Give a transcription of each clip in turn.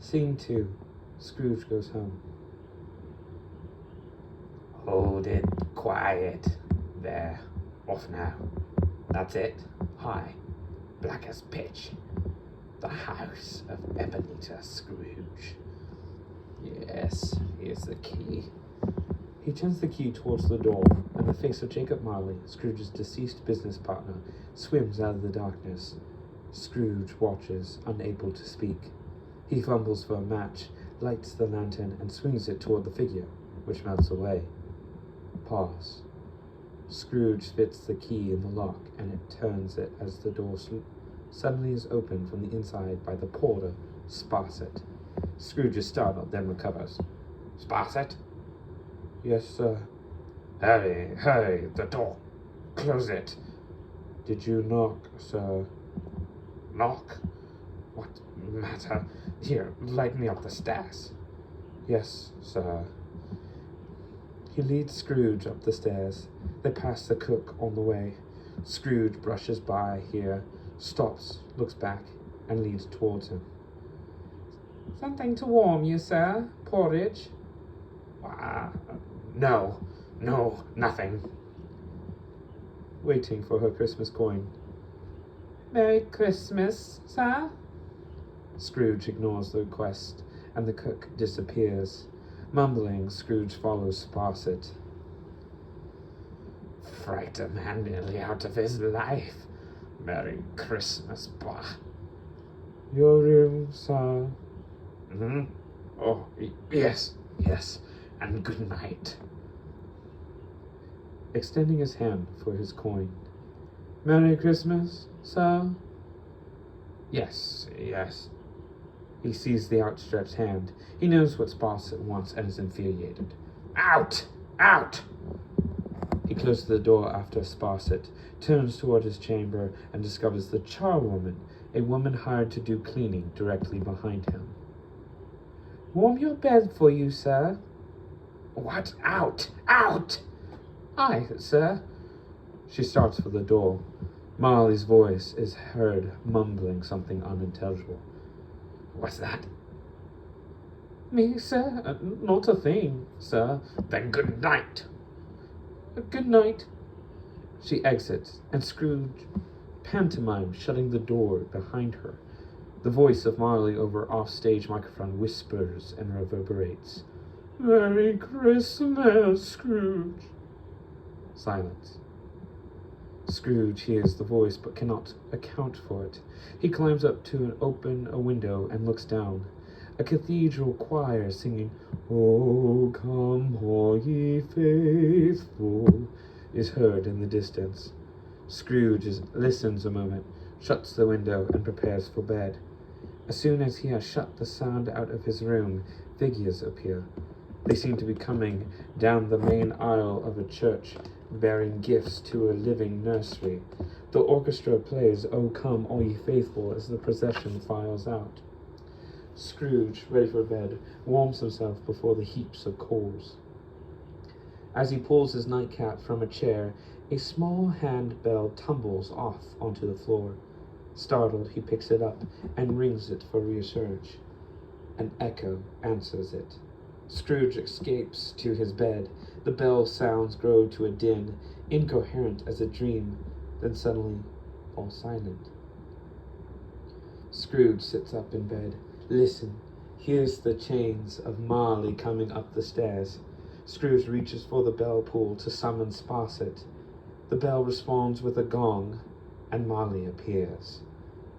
Scene 2. Scrooge goes home. Hold it quiet. There. Off now. That's it. Hi. Black as pitch. The house of Ebenezer Scrooge. Yes, here's the key. He turns the key towards the door, and the face of Jacob Marley, Scrooge's deceased business partner, swims out of the darkness. Scrooge watches, unable to speak. He fumbles for a match, lights the lantern, and swings it toward the figure, which melts away. Pause. Scrooge fits the key in the lock, and it turns it as the door suddenly is opened from the inside by the porter, Sparsit. Scrooge is startled, then recovers. Sparsit? Yes, sir. Hurry, the door. Close it. Did you knock, sir? Knock? What matter? Here, light me up the stairs. Yes, sir. He leads Scrooge up the stairs. They pass the cook on the way. Scrooge brushes by here, stops, looks back, and leads towards him. Something to warm you, sir? Porridge? No, nothing. Waiting for her Christmas coin. Merry Christmas, sir? Scrooge ignores the request, and the cook disappears. Mumbling, Scrooge follows Sparsit. Fright a man nearly out of his life. Merry Christmas, bah. Your room, sir? Oh, yes, and good night. Extending his hand for his coin. Merry Christmas, sir? Yes. He sees the outstretched hand. He knows what Sparsit wants and is infuriated. Out! He closes the door after Sparsit, turns toward his chamber, and discovers the charwoman, a woman hired to do cleaning, directly behind him. Warm your bed for you, sir. What? Out! Aye, sir. She starts for the door. Marley's voice is heard mumbling something unintelligible. What's that? Me, sir? Not a thing, sir. Then good night. Good night. She exits, and Scrooge pantomimes shutting the door behind her. The voice of Marley over off-stage microphone whispers and reverberates. Merry Christmas, Scrooge. Silence. Scrooge hears the voice but cannot account for it. He climbs up to open a window and looks down. A cathedral choir singing, "Oh, come all ye faithful," is heard in the distance. Scrooge listens a moment, shuts the window, and prepares for bed. As soon as he has shut the sound out of his room, figures appear. They seem to be coming down the main aisle of a church, bearing gifts to a living nursery. The orchestra plays "O Come All Ye Faithful" as the procession files out. Scrooge, ready for bed, warms himself before the heaps of coals. As he pulls his nightcap from a chair, a small hand bell tumbles off onto the floor. Startled, he picks it up and rings it for reassurance. An echo answers it. Scrooge escapes to his bed. The bell sounds grow to a din, incoherent as a dream, then suddenly fall silent. Scrooge sits up in bed. Listen, hears the chains of Marley coming up the stairs. Scrooge reaches for the bell pull to summon Sparsit. The bell responds with a gong, and Marley appears.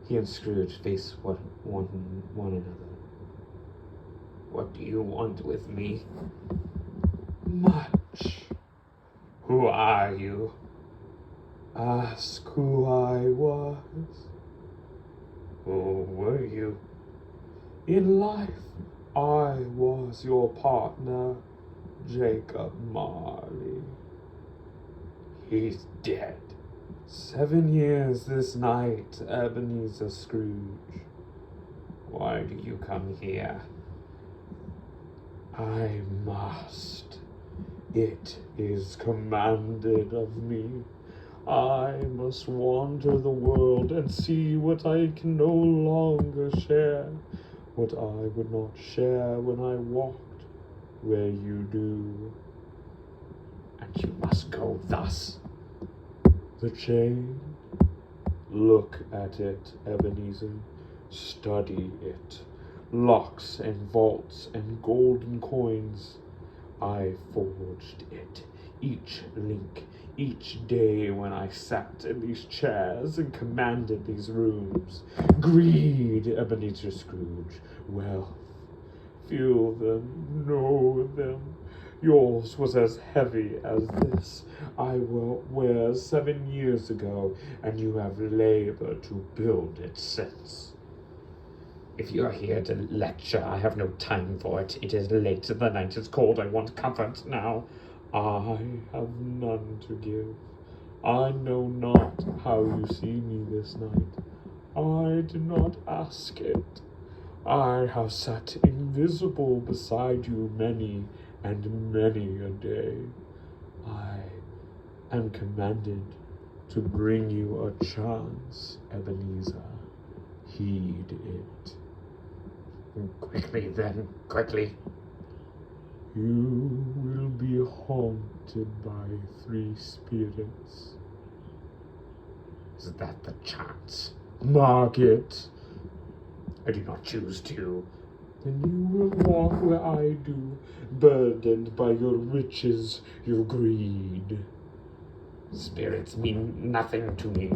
He and Scrooge face one another. What do you want with me? Much. Who are you? Ask who I was. Who were you? In life, I was your partner, Jacob Marley. He's dead. 7 years this night, Ebenezer Scrooge. Why do you come here? I must. It is commanded of me. I must wander the world and see what I can no longer share. what I would not share when I walked where you do. And you must go thus. The chain? Look at it, Ebenezer. Study it. Locks and vaults and golden coins. I forged it. Each link, each day when I sat in these chairs and commanded these rooms. Greed, Ebenezer Scrooge. Wealth. Feel them, know them. Yours was as heavy as this I will wear 7 years ago, and you have labored to build it since. If you are here to lecture, I have no time for it. It is late, the night is cold, I want comfort now. I have none to give. I know not how you see me this night. I did not ask it. I have sat invisible beside you many and many a day. I am commanded to bring you a chance, Ebenezer. Heed it. Quickly then, quickly. You will be haunted by 3 spirits. Is that the chance? Mark it. I do not choose to. Then you will walk where I do, burdened by your riches, your greed. Spirits mean nothing to me.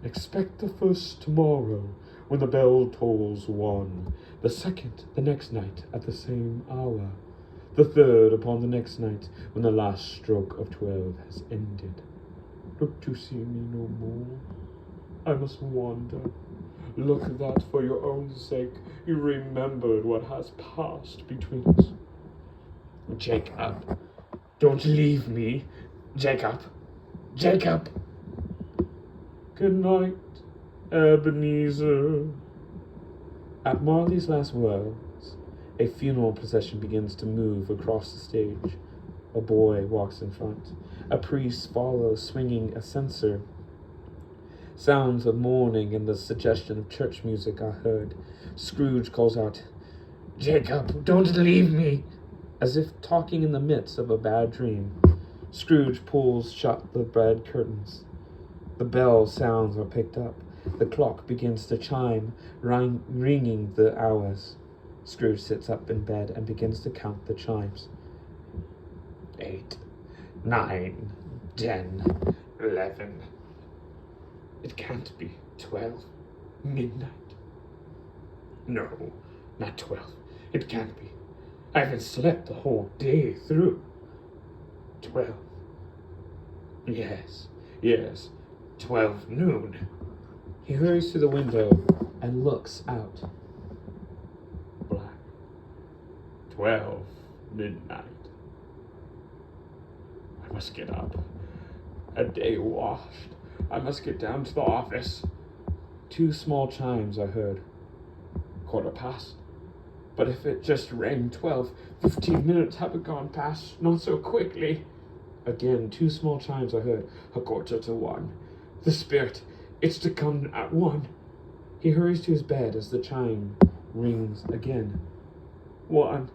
Expect the first tomorrow, when the bell tolls 1, the second the next night at the same hour, the third upon the next night, when the last stroke of 12 has ended. Look to see me no more. I must wander. Look that for your own sake you remembered what has passed between us. Jacob, don't leave me. Jacob, Jacob. Good night, Ebenezer. At Marley's last words, a funeral procession begins to move across the stage. A boy walks in front. A priest follows, swinging a censer. Sounds of mourning and the suggestion of church music are heard. Scrooge calls out, Jacob, don't leave me. as if talking in the midst of a bad dream. Scrooge pulls shut the red curtains. The bell sounds are picked up. The clock begins to chime, ringing the hours. Scrooge sits up in bed and begins to count the chimes. 8, 9, 10, 11. It can't be 12. Midnight. No, not 12. It can't be. I haven't slept the whole day through. 12. Yes, 12 noon. He hurries to the window and looks out. Black. 12 midnight. I must get up. A day washed. I must get down to the office. 2 small chimes are heard. 15:15. But if it just rang 12, 15 minutes haven't gone past, not so quickly. Again, 2 small chimes are heard. 1:45. The spirit, it's to come at 1. He hurries to his bed as the chime rings again. 1.